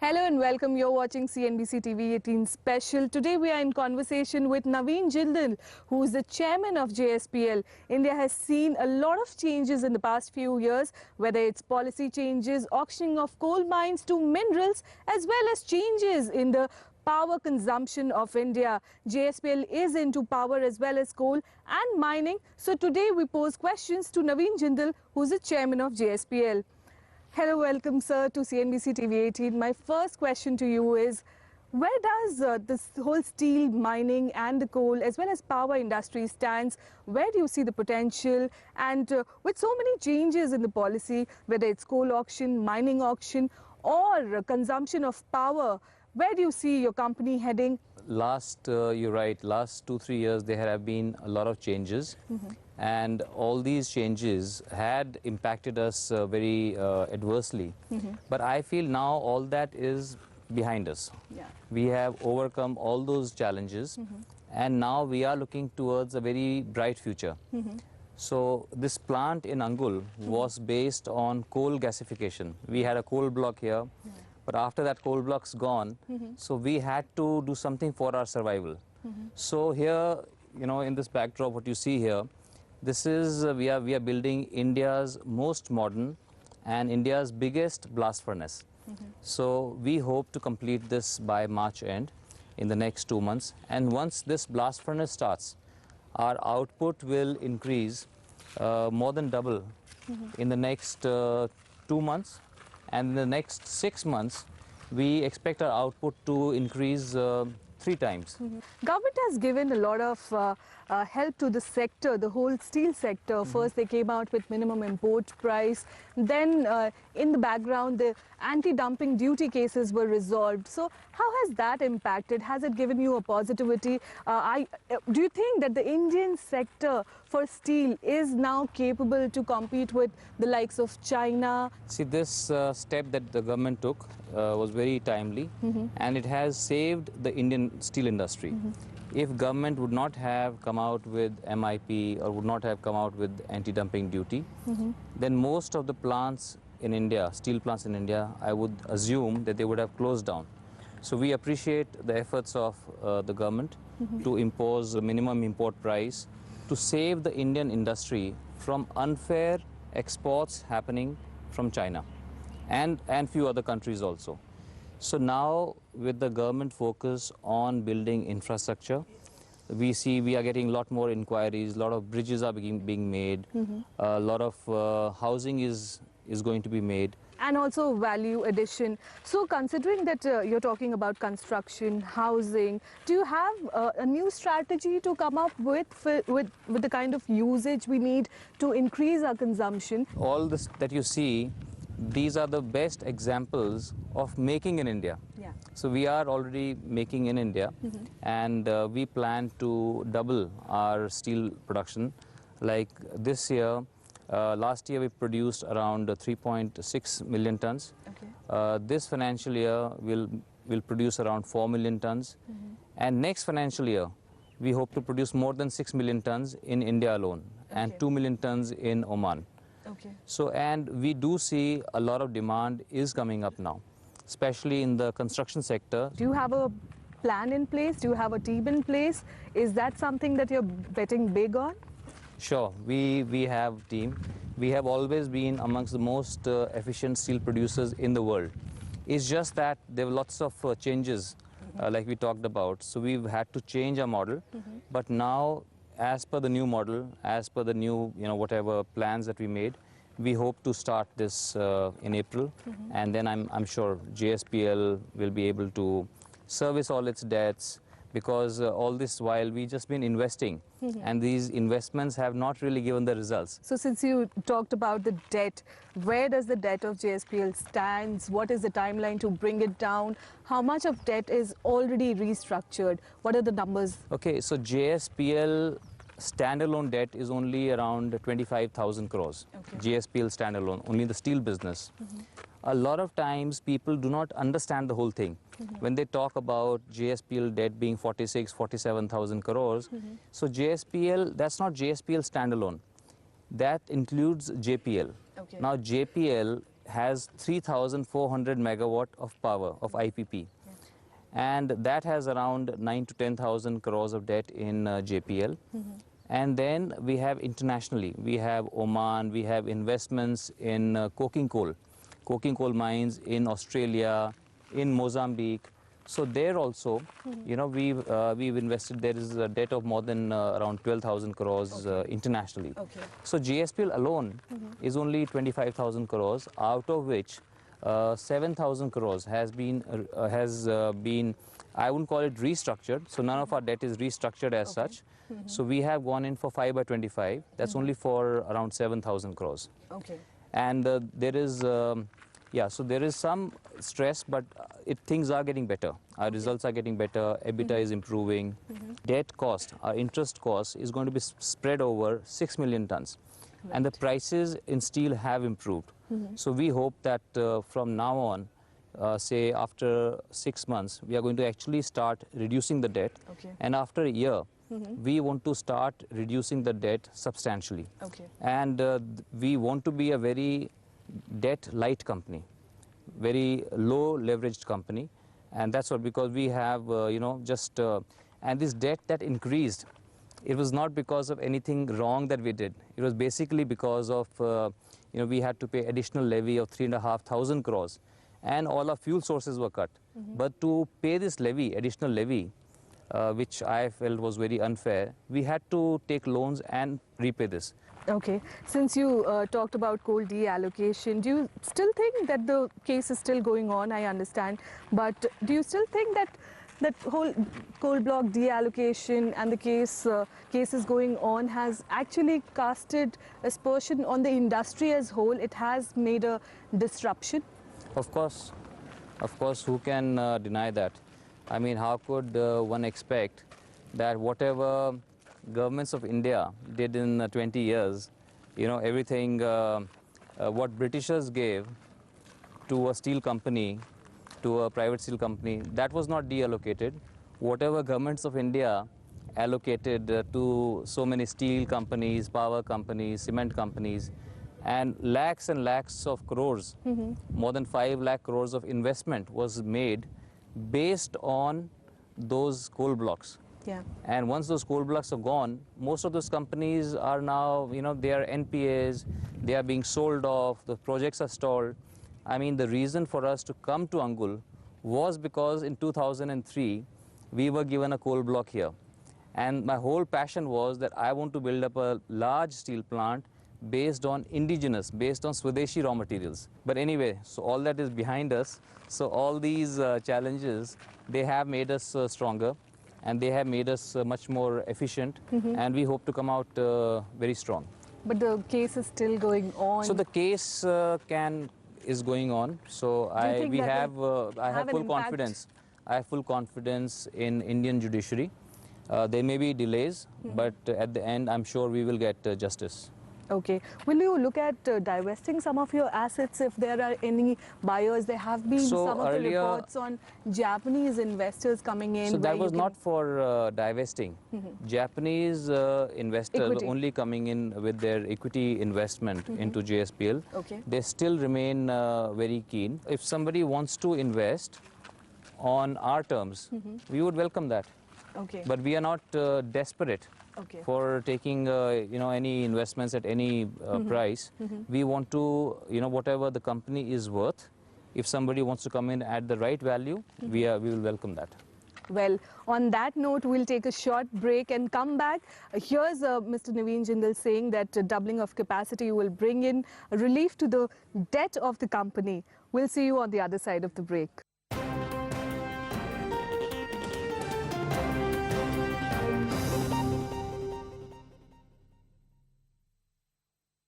Hello and welcome. You're watching CNBC TV 18 Special. Today we are in conversation with Naveen Jindal, who is the chairman of JSPL. India has seen a lot of changes in the past few years, whether it's policy changes, auctioning of coal mines to minerals, as well as changes in the power consumption of India. JSPL is into power as well as coal and mining. So today we pose questions to Naveen Jindal, who's the chairman of JSPL. Hello, welcome sir to CNBC TV 18. My first question to you is, where does this whole steel, mining and the coal as well as power industry stands? Where do you see the potential? And with so many changes in the policy, whether it's coal auction, mining auction or consumption of power, where do you see your company heading? You're right, last 2-3 years there have been a lot of changes. And all these changes had impacted us very adversely. But I feel now all that is behind us. Yeah. We have overcome all those challenges and now we are looking towards a very bright future. So this plant in Angul was based on coal gasification. We had a coal block here, but after that coal block's gone, so we had to do something for our survival. So here, you know, in this backdrop, what you see here, this is, we are building India's most modern and India's biggest blast furnace. So we hope to complete this by March end in the next 2 months. And once this blast furnace starts, our output will increase more than double in the next 2 months. And in the next 6 months, we expect our output to increase 3 times. Government has given a lot of help to the sector, the whole steel sector. First, they came out with minimum import price. Then, in the background, the anti-dumping duty cases were resolved. So, how has that impacted? Has it given you a positivity? Do you think that the Indian sector for steel is now capable to compete with the likes of China? See, this step that the government took was very timely, and it has saved the Indian steel industry. If government would not have come out with MIP or would not have come out with anti-dumping duty, then most of the plants in India, steel plants in India, I would assume that they would have closed down. So we appreciate the efforts of the government to impose a minimum import price to save the Indian industry from unfair exports happening from China and few other countries also. So now with the government focus on building infrastructure, we see we are getting a lot more inquiries, a lot of bridges are being made, a lot of housing is going to be made. And also value addition. So considering that you're talking about construction, housing, do you have a new strategy to come up with the kind of usage we need to increase our consumption? All this that you see, these are the best examples of making in India. Yeah. So we are already making in India, and we plan to double our steel production. Like this year, last year we produced around 3.6 million tons. Okay. This financial year we'll produce around 4 million tons. And next financial year, we hope to produce more than 6 million tons in India alone, and 2 million tons in Oman. Okay. So, and we do see a lot of demand is coming up now, especially in the construction sector. Do you have a plan in place? Do you have a team in place? Is that something that you're betting big on? Sure, we have team. We have always been amongst the most efficient steel producers in the world. It's just that there were lots of changes, like we talked about. So we've had to change our model. But now, as per the new model, as per the new, whatever plans that we made, we hope to start this in April. And then I'm sure JSPL will be able to service all its debts, because all this while we just been investing, and these investments have not really given the results. So since you talked about the debt, where does the debt of JSPL stands? What is the timeline to bring it down? How much of debt is already restructured? What are the numbers? Okay, so JSPL standalone debt is only around 25,000 crores. Okay. JSPL standalone, only the steel business. A lot of times people do not understand the whole thing. When they talk about JSPL debt being 47,000 crores, so JSPL, that's not JSPL standalone. That includes JPL. Okay. Now JPL has 3,400 megawatt of power of IPP. And that has around 9 to 10,000 crores of debt in JPL. And then we have internationally, we have Oman, we have investments in coking coal mines in Australia, in Mozambique. So there also, you know, we've invested. There is a debt of more than around 12,000 crores internationally. So JSPL alone is only 25,000 crores, out of which 7,000 crores has been I wouldn't call it restructured. So none of our debt is restructured as such. So we have gone in for 5 by 25. That's only for around 7,000 crores. And there is so there is some stress, but things are getting better. Our results are getting better. EBITDA is improving. Debt cost, our interest cost, is going to be spread over 6 million tons. And the prices in steel have improved. So we hope that from now on, say after 6 months, we are going to actually start reducing the debt. And after a year, we want to start reducing the debt substantially. And we want to be a very debt light company, very low leveraged company. And that's what, because we have, and this debt that increased, it was not because of anything wrong that we did. It was basically because of, we had to pay additional levy of 3,500 crores and all our fuel sources were cut. But to pay this levy, additional levy, which I felt was very unfair, we had to take loans and repay this. Okay. Since you talked about coal deallocation, do you still think that the case is still going on? I understand. But do you still think that that whole coal block deallocation and the cases going on has actually casted aspersion on the industry as whole? It has made a disruption? Of course, who can deny that? I mean, how could one expect that whatever governments of India did in 20 years, everything what Britishers gave to a steel company, to a private steel company, that was not deallocated. Whatever governments of India allocated to so many steel companies, power companies, cement companies, and lakhs of crores, more than 5 lakh crores of investment was made based on those coal blocks. And once those coal blocks are gone, most of those companies are now, they are NPAs, they are being sold off, the projects are stalled. I mean, the reason for us to come to Angul was because in 2003, we were given a coal block here. And my whole passion was that I want to build up a large steel plant based on indigenous, based on Swadeshi raw materials. But anyway, so all that is behind us. So all these challenges, they have made us stronger. And they have made us much more efficient, and we hope to come out very strong. But the case is still going on. So the case is going on. So I have full confidence. I have full confidence in Indian judiciary. There may be delays, but at the end, I'm sure we will get justice. Okay. Will you look at divesting some of your assets if there are any buyers? There have been some of the reports on Japanese investors coming in. So that was not for divesting. Japanese investors only coming in with their equity investment into JSPL. They still remain very keen. If somebody wants to invest on our terms, we would welcome that. But we are not desperate for taking any investments at any price. We want to, whatever the company is worth, if somebody wants to come in at the right value, we will welcome that. Well, on that note, we'll take a short break and come back. Here's Mr. Naveen Jindal saying that doubling of capacity will bring in relief to the debt of the company. We'll see you on the other side of the break.